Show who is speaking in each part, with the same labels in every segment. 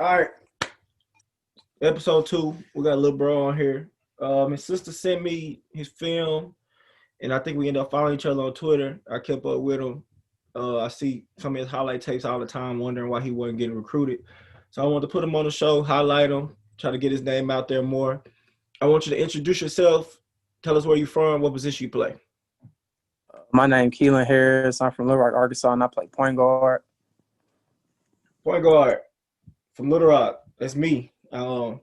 Speaker 1: All right, episode 2. We got little bro on here. His sister sent me his film, and I think we ended up following each other on Twitter. I kept up with him. I see some of his highlight tapes all the time, wondering why he wasn't getting recruited. So I wanted to put him on the show, highlight him, try to get his name out there more. I want you to introduce yourself. Tell us where you're from, what position you play.
Speaker 2: My name Keelan Harris. I'm from Little Rock, Arkansas, and I play point guard.
Speaker 1: Point guard from Little Rock. That's me. I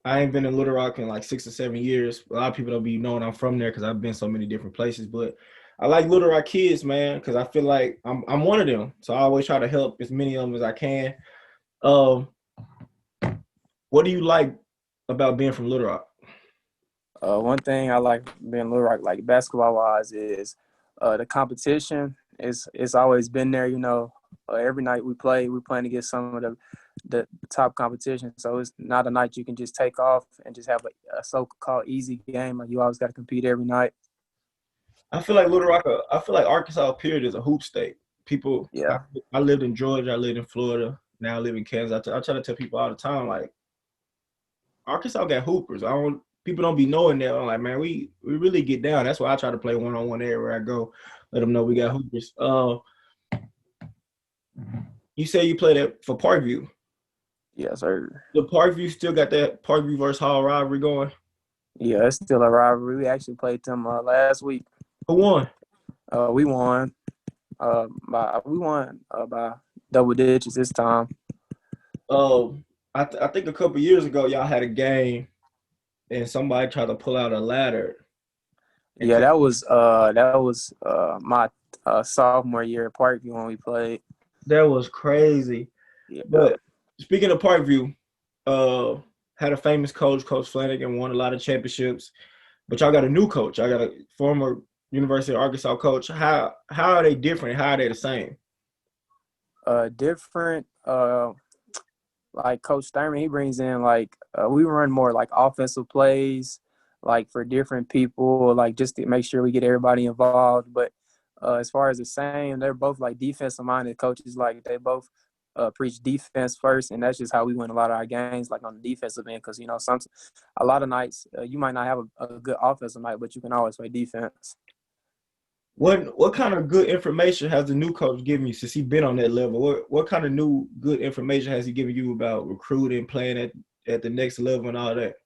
Speaker 1: ain't been in Little Rock in like 6 or 7 years. A lot of people don't be knowing I'm from there because I've been so many different places. But I like Little Rock kids, man, because I feel like I'm one of them. So I always try to help as many of them as I can. What do you like about being from Little Rock?
Speaker 2: One thing I like being Little Rock, like basketball-wise, is the competition. It's always been there. Every night we're playing against some of the top competition. So it's not a night you can just take off and just have a so-called easy game. Like you always got to compete every night.
Speaker 1: I feel like Arkansas period is a hoop state. People,
Speaker 2: Yeah.
Speaker 1: I lived in Georgia, I lived in Florida, now I live in Kansas. I try to tell people all the time, like, Arkansas got hoopers. People don't be knowing that. I'm like, man, we really get down. That's why I try to play one-on-one everywhere I go. Let them know we got hoopers. You say you played for Parkview.
Speaker 2: Yes, sir.
Speaker 1: The Parkview still got that Parkview versus Hall rivalry going?
Speaker 2: Yeah, it's still a rivalry. We actually played them last week.
Speaker 1: Who won?
Speaker 2: We won. We won by double digits this time.
Speaker 1: I think a couple years ago y'all had a game and somebody tried to pull out a ladder.
Speaker 2: Yeah, that was my sophomore year at Parkview when we played.
Speaker 1: That was crazy.
Speaker 2: Yeah.
Speaker 1: But speaking of Parkview, had a famous coach, Coach Flanagan, won a lot of championships. But y'all got a new coach. I got a former University of Arkansas coach. How are they different? How are they the same?
Speaker 2: Different. Like Coach Thurman, he brings in we run more like offensive plays, like for different people, like just to make sure we get everybody involved. But as far as the same, they're both like defensive minded coaches. Like they both preach defense first, and that's just how we win a lot of our games, like on the defensive end. Because a lot of nights you might not have a good offensive night, but you can always play defense.
Speaker 1: What kind of good information has the new coach given you since he's been on that level? What kind of new good information has he given you about recruiting, playing at the next level and all that?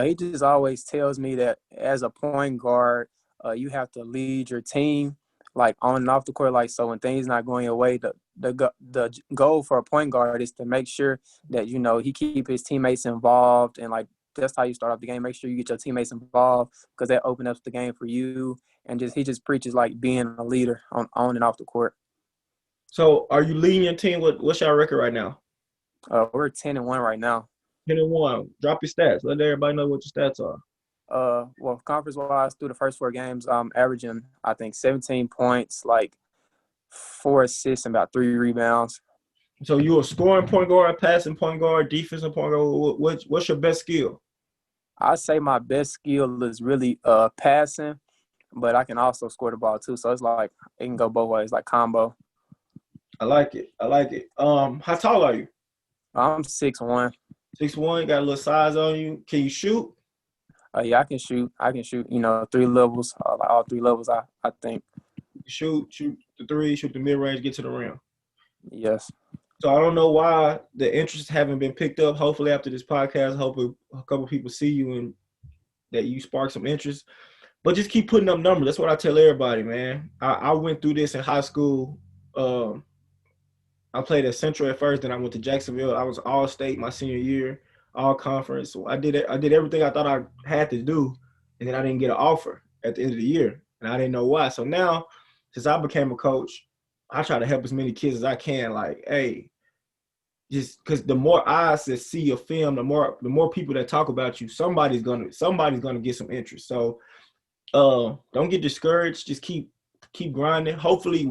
Speaker 2: He just always tells me that as a point guard, you have to lead your team, like on and off the court. Like so, when things not going your way, the goal for a point guard is to make sure that he keep his teammates involved, and like that's how you start off the game. Make sure you get your teammates involved because that opens up the game for you. And he just preaches like being a leader on and off the court.
Speaker 1: So, are you leading your team? What's your record right now?
Speaker 2: We're 10-1 right now.
Speaker 1: 10-1. Drop your stats. Let everybody know what your stats are.
Speaker 2: Well, conference-wise, through the first 4 games, I'm averaging, I think, 17 points, like 4 assists, and about 3 rebounds.
Speaker 1: So you're a scoring point guard, passing point guard, defensive point guard. What's your best skill?
Speaker 2: I'd say my best skill is really passing, but I can also score the ball too. So it's like it can go both ways, like combo.
Speaker 1: I like it. How tall are you?
Speaker 2: I'm 6'1".
Speaker 1: 6'1", got a little size on you. Can you shoot?
Speaker 2: Yeah, I can shoot. 3 levels, like all 3 levels, I think.
Speaker 1: Shoot the 3, shoot the mid-range, get to the rim.
Speaker 2: Yes.
Speaker 1: So I don't know why the interests haven't been picked up. Hopefully after this podcast, hopefully a couple people see you and that you spark some interest. But just keep putting up numbers. That's what I tell everybody, man. I went through this in high school. I played at Central at first, then I went to Jacksonville. I was all-state my senior year, all-conference. So I did everything I thought I had to do, and then I didn't get an offer at the end of the year, and I didn't know why. So now, since I became a coach, I try to help as many kids as I can. Like, hey, just because the more eyes that see your film, the more people that talk about you, somebody's gonna get some interest. So don't get discouraged. Just keep grinding. Hopefully,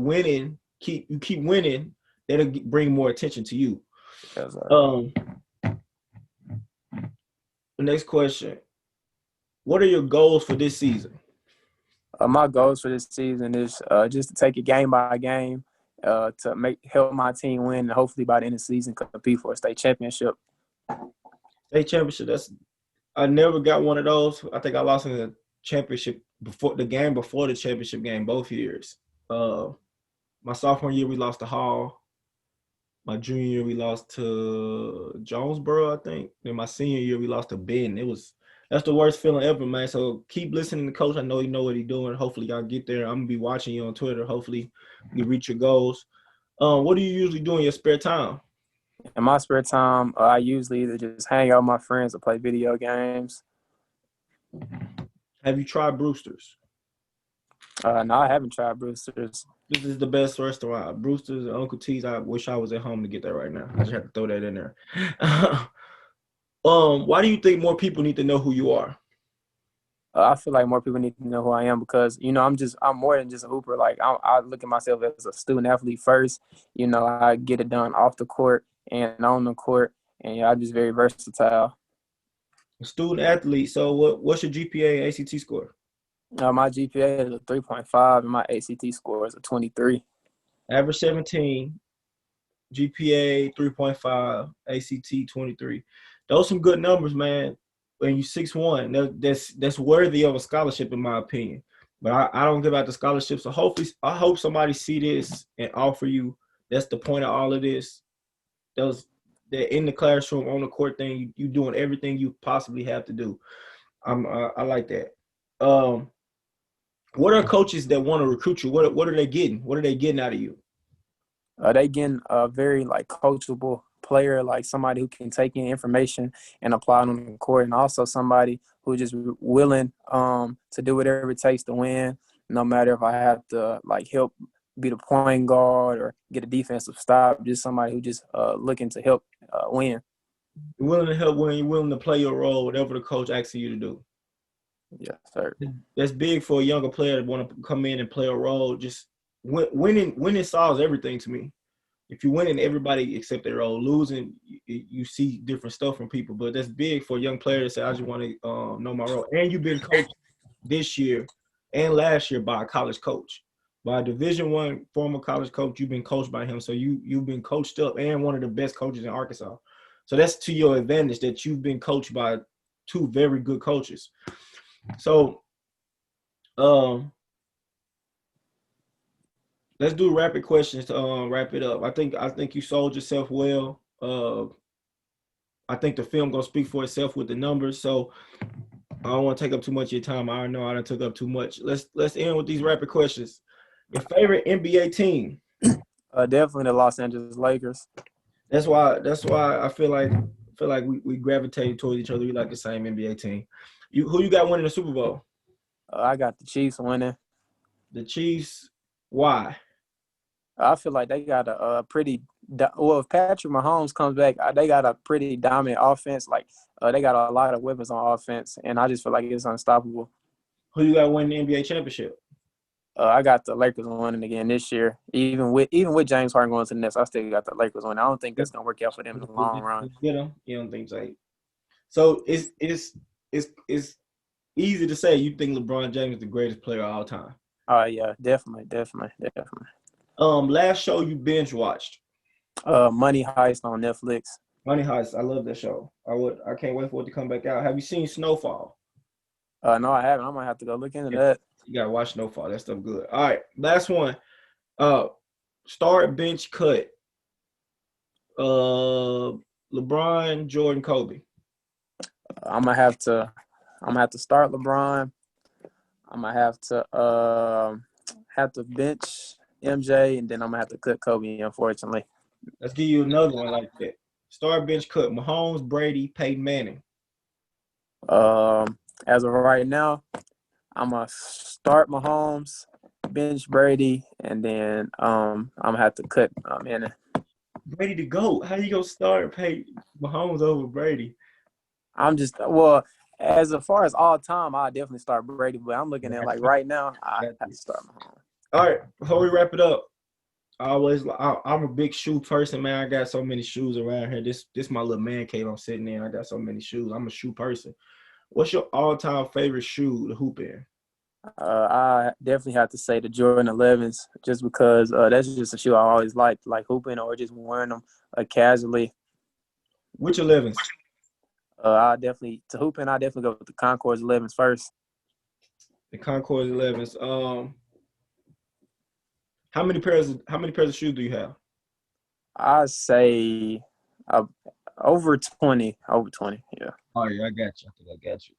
Speaker 1: keep winning. That'll bring more attention to you.
Speaker 2: Yes, sir.
Speaker 1: The next question: what are your goals for this season?
Speaker 2: My goals for this season is just to take it game by game to help my team win, and hopefully by the end of the season compete for a state championship.
Speaker 1: State championship. I never got one of those. I think I lost in the championship before the championship game both years. My sophomore year we lost to Hall. My junior year we lost to Jonesboro, I think. Then my senior year we lost to Benton. That's the worst feeling ever, man. So keep listening to Coach. I know you know what he's doing. Hopefully y'all get there. I'm gonna be watching you on Twitter. Hopefully you reach your goals. What do you usually do in your spare time?
Speaker 2: In my spare time, I usually either just hang out with my friends or play video games.
Speaker 1: Have you tried Brewster's?
Speaker 2: No, I haven't tried Brewster's.
Speaker 1: This is the best restaurant. Brewster's and Uncle T's. I wish I was at home to get that right now. I just have to throw that in there. Why do you think more people need to know who you are?
Speaker 2: I feel like more people need to know who I am because, I'm more than just a hooper. Like, I look at myself as a student athlete first. I get it done off the court and on the court, and I'm just very versatile.
Speaker 1: A student athlete. So what's your GPA and ACT score?
Speaker 2: My GPA is a 3.5 and my ACT score is a 23.
Speaker 1: Average 17, GPA 3.5, ACT 23. Those some good numbers, man. When you 6'1", that's worthy of a scholarship in my opinion. But I don't give out the scholarship. So hopefully I hope somebody see this and offer you. That's the point of all of this. They're in the classroom, on the court thing. You doing everything you possibly have to do. I like that. What are coaches that want to recruit you? What are they getting? What are they getting out of you?
Speaker 2: They getting a very coachable player, like somebody who can take in information and apply it on the court, and also somebody who's just willing to do whatever it takes to win, no matter if I have to help be the point guard or get a defensive stop. Just somebody who just looking to help win.
Speaker 1: You're willing to help win. You're willing to play your role, whatever the coach asks you to do.
Speaker 2: Yes, sir.
Speaker 1: That's big for a younger player to want to come in and play a role. Just winning solves everything to me. If you're winning, everybody accept their role. Losing, you see different stuff from people. But that's big for a young player to say, I just want to know my role. And you've been coached this year and last year by a college coach. By a Division I former college coach, you've been coached by him. So you've been coached up and one of the best coaches in Arkansas. So that's to your advantage that you've been coached by two very good coaches. So let's do rapid questions to wrap it up. I think you sold yourself well. I think the film gonna speak for itself with the numbers. So I don't want to take up too much of your time. I know I done took up too much. Let's end with these rapid questions. Your favorite NBA team?
Speaker 2: Definitely the Los Angeles Lakers.
Speaker 1: That's why I feel like we gravitate towards each other. We like the same NBA team. Who you got winning the Super Bowl?
Speaker 2: I got the Chiefs winning.
Speaker 1: The Chiefs. Why?
Speaker 2: I feel like they got a pretty well. If Patrick Mahomes comes back, they got a pretty dominant offense. They got a lot of weapons on offense, and I just feel like it's unstoppable.
Speaker 1: Who you got winning the NBA championship?
Speaker 2: I got the Lakers winning again this year. Even with James Harden going to the Nets, I still got the Lakers winning. I don't think that's gonna work out for them in the long run.
Speaker 1: You don't think so? So it's easy to say you think LeBron James is the greatest player of all time.
Speaker 2: Yeah, definitely.
Speaker 1: Last show you binge watched?
Speaker 2: Money Heist on Netflix.
Speaker 1: Money Heist. I love that show. I can't wait for it to come back out. Have you seen Snowfall?
Speaker 2: No, I haven't. I might have to go look into that.
Speaker 1: You gotta watch Snowfall. That stuff good. All right, last one. Start, bench, cut. LeBron, Jordan, Kobe.
Speaker 2: I'm gonna have to start LeBron. I'm gonna have to bench MJ, and then I'm gonna have to cut Kobe, unfortunately.
Speaker 1: Let's give you another one like that. Start, bench, cut. Mahomes, Brady, Peyton Manning.
Speaker 2: As of right now, I'm gonna start Mahomes, bench Brady, and then I'm gonna have to cut Manning.
Speaker 1: Brady to go. How you gonna start Peyton Mahomes over Brady?
Speaker 2: As far as all time, I definitely start Brady, but I'm looking at right now, I have to start Mahomes.
Speaker 1: All right, before we wrap it up, I'm a big shoe person, man. I got so many shoes around here. This my little man cave I'm sitting in. I got so many shoes. I'm a shoe person. What's your all-time favorite shoe to hoop in?
Speaker 2: I definitely have to say the Jordan 11s, just because that's just a shoe I always liked, like hooping or just wearing them casually.
Speaker 1: Which 11s?
Speaker 2: I definitely to hooping. I definitely go with the Concourse 11s first.
Speaker 1: The Concord 11s. How many pairs of shoes do you have?
Speaker 2: I say uh, over 20, over 20. Yeah.
Speaker 1: Oh yeah, I got you. I think I got you.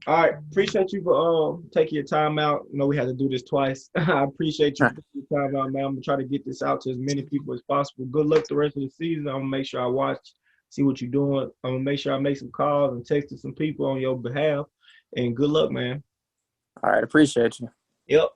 Speaker 1: All right, appreciate you for taking your time out. I know we had to do this twice. I appreciate you for taking your time out, man. I'm gonna try to get this out to as many people as possible. Good luck the rest of the season. I'm gonna make sure I watch, see what you're doing. I'm gonna make sure I make some calls and text to some people on your behalf. And good luck, man.
Speaker 2: All right, appreciate you.
Speaker 1: Yep.